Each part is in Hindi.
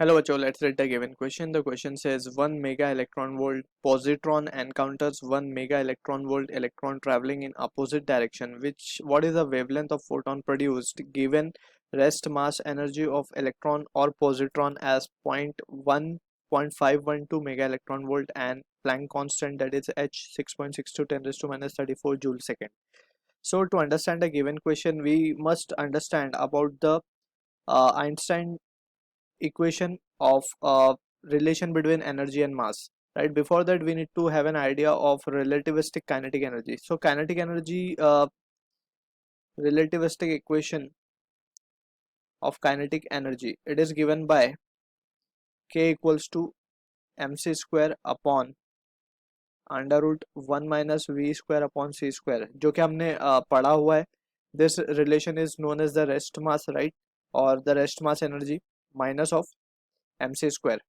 Hello, Acho. Let's read the given question. The question says 1 mega electron volt positron encounters 1 mega electron volt electron traveling in opposite direction. What is the wavelength of photon produced given rest mass energy of electron or positron as 0.1512 mega electron volt and Planck constant, that is h 6.62 10 raised to minus 34 joule second. So to understand the given question, we must understand about the Einstein equation of relation between energy and mass. Right, before that we need to have an idea of relativistic kinetic energy. So kinetic energy, relativistic equation of kinetic energy, it is given by k equals to mc square upon under root 1 minus v square upon c square, जो कि हमने पढ़ा हुआ है. This relation is known as the rest mass, right, और the rest mass energy minus of m c square.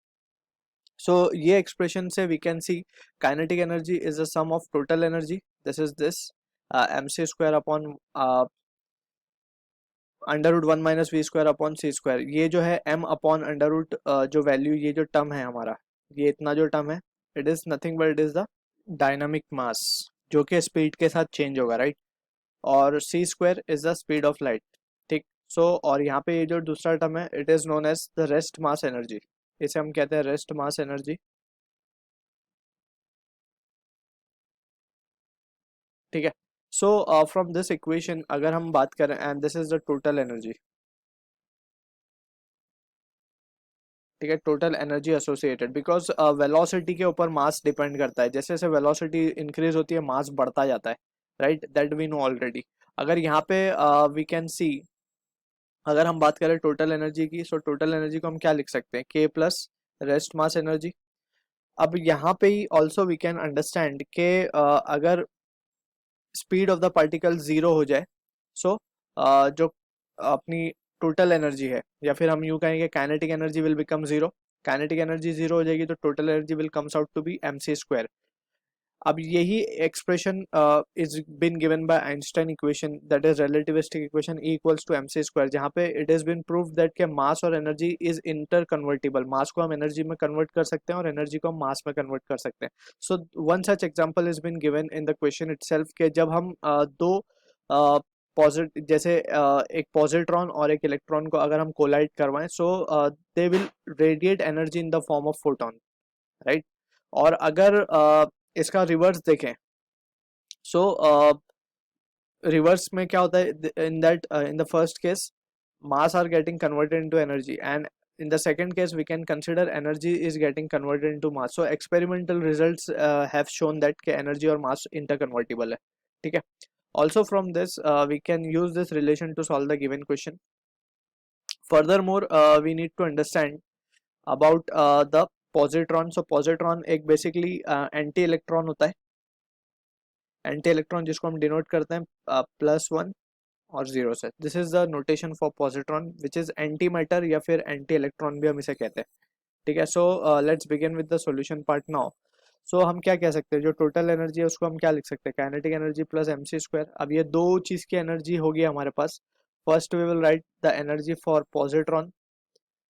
So ये expression से we can see kinetic energy is the sum of total energy. This is this mc square upon under root 1 minus v square upon c square. ये जो है m अपॉन अंडर रूट जो वैल्यू, ये जो टर्म है हमारा, ये इतना जो टर्म है, it is nothing but it is the dynamic mass जो कि स्पीड के साथ चेंज होगा, राइट. और c square is the speed of light. ठीक. सो और यहाँ पे ये जो दूसरा टर्म है, it is known as the rest mass energy. इसे हम कहते हैं रेस्ट मास एनर्जी. ठीक है. सो फ्रॉम दिस इक्वेशन अगर हम बात करें, and this is the total energy. ठीक है, total energy associated, because velocity के ऊपर मास डिपेंड करता है. जैसे जैसे वेलोसिटी इंक्रीज होती है मास बढ़ता जाता है, right, that we know already. अगर यहाँ पे वी कैन सी, अगर हम बात करें टोटल एनर्जी की, सो टोटल एनर्जी को हम क्या लिख सकते हैं, के प्लस रेस्ट मास एनर्जी. अब यहाँ पे ही ऑल्सो वी कैन अंडरस्टैंड के अगर speed of the particle zero हो जाए, सो जो अपनी टोटल एनर्जी है, या फिर हम यूं कहेंगे kinetic energy will become zero. Kinetic energy zero हो जाएगी तो total energy will comes out to be m c square. अब यही expression is been given by Einstein equation, that is relativistic equation, E equals to m c square, जहाँ पे it is been prove that के मास और energy is interconvertible. Mass को हम एनर्जी में कन्वर्ट कर सकते हैं और एनर्जी को हम मास में कन्वर्ट कर सकते हैं. So one such example is been given in the question itself के जब हम दो पॉजिटिव, जैसे एक पॉजिट्रॉन और एक इलेक्ट्रॉन को अगर हम कोलाइड करवाएं, so they will radiate energy in the form of photon, right. और अगर इसका रिवर्स देखें, सो रिवर्स में क्या होता है, in that in the first case mass are getting converted into energy, and in the second case we can consider energy is getting converted into mass. So experimental results have shown that के energy और mass interconvertible है. ठीक है. Also from this we can use this relation to solve the given question. Furthermore we need to understand about the positron. So positron एक basically anti electron होता है. एंटी इलेक्ट्रॉन जिसको हम डिनोट करते हैं +1 और 0 से. This is the notation for positron which is anti matter या फिर एंटी इलेक्ट्रॉन भी हम इसे कहते हैं. ठीक है. So let's begin with the solution part now. So हम क्या कह सकते हैं, जो टोटल एनर्जी है उसको हम क्या लिख सकते हैं, kinetic energy plus m c square. अब ये दो चीज की एनर्जी होगी हमारे पास. First we will write the energy for positron.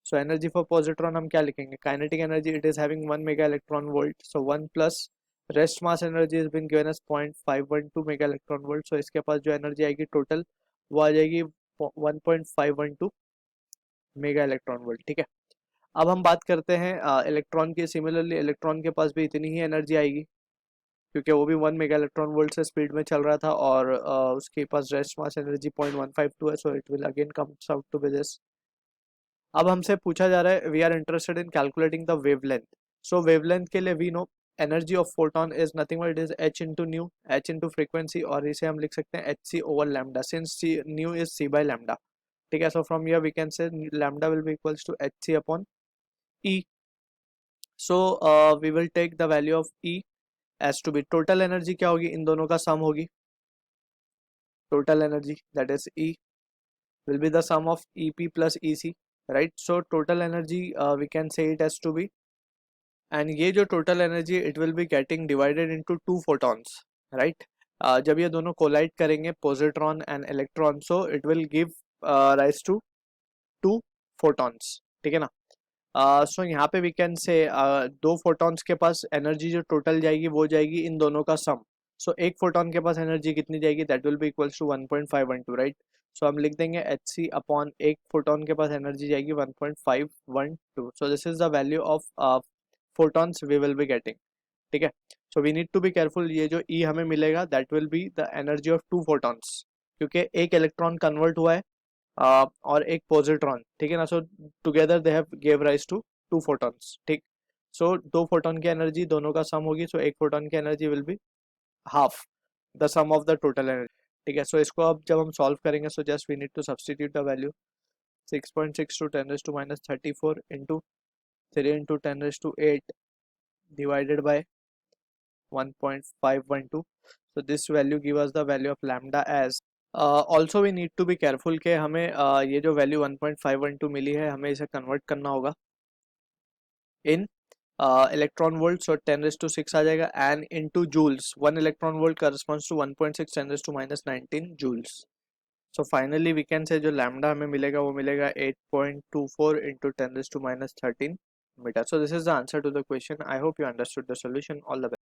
So energy for positron हम क्या लिखेंगे, kinetic energy it is having 1 mega electron volt, so 1 plus rest mass energy is been given as 0.512 mega electron volt. So इसके पास जो एनर्जी आएगी टोटल वो आ जाएगी 1.512 मेगा इलेक्ट्रॉन वोल्ट. ठीक है. अब हम बात करते हैं इलेक्ट्रॉन की. सिमिलरली इलेक्ट्रॉन के पास भी इतनी ही एनर्जी आएगी क्योंकि वो भी 1 मेगा इलेक्ट्रॉन वोल्ट से स्पीड में चल रहा था और उसके पास रेस्ट मास एनर्जी 0.152 है. So it will again comes out to be this. अब हमसे पूछा जा रहा है, we are interested in calculating the wavelength. So wavelength के लिए we know energy of photon is nothing but it is h into nu, h into frequency, और इसे हम लिख सकते हैं H C over lambda since nu is c by lambda. ठीक है. So from here we can से lambda will be equals to H C upon E. So we will take the value of E as to be total energy. क्या होगी, इन दोनों का सम होगी. Total energy that is E will be the sum of EP plus EC, right. So total energy we can say it as to be, and ये जो total energy it will be getting divided into two photons, right. जब ये दोनों collide करेंगे positron and electron, so it will give rise to two photons. ठीक है ना. सो यहाँ पे वी कैन से दो फोटॉन्स के पास एनर्जी जो टोटल जाएगी वो जाएगी इन दोनों का सम. सो एक फोटॉन के पास एनर्जी कितनी जाएगी, that will be equals to 1.512, right. So हम लिख देंगे एच सी अपॉन एक फोटॉन के पास एनर्जी जाएगी 1.512. So this is the value of photons we will be getting. ठीक है. So we need to be careful, ये जो ई हमें मिलेगा that will be the energy of two photons, क्योंकि एक इलेक्ट्रॉन कन्वर्ट हुआ है और एक पॉजिट्रॉन. ठीक है ना. So together they have give rise to two photons. ठीक. सो दो फोटॉन की एनर्जी दोनों का सम होगी. सो एक फोटॉन की energy will be half the sum of the total energy. ठीक है. सो इसको अब जब हम सॉल्व करेंगे, so just we need to substitute the value. 6.6 to 10 to minus 34 into 3 into 10 to 8 divided by 1.512. So this value give us the value of lambda as. Also we need to be careful कि हमें ये जो वैल्यू 1.512 मिली है हमें इसे कन्वर्ट करना होगा इन इलेक्ट्रॉन वोल्ट. सो 10⁻⁶ आ जाएगा and into joules. 1 electron volt corresponds to 1.6 10⁻⁻19 joules. So finally we can say जो लैम्डा हमें मिलेगा वो मिलेगा 8.24 into 10⁻13 metre. So this is the answer to the question. I hope you understood the solution. All the best.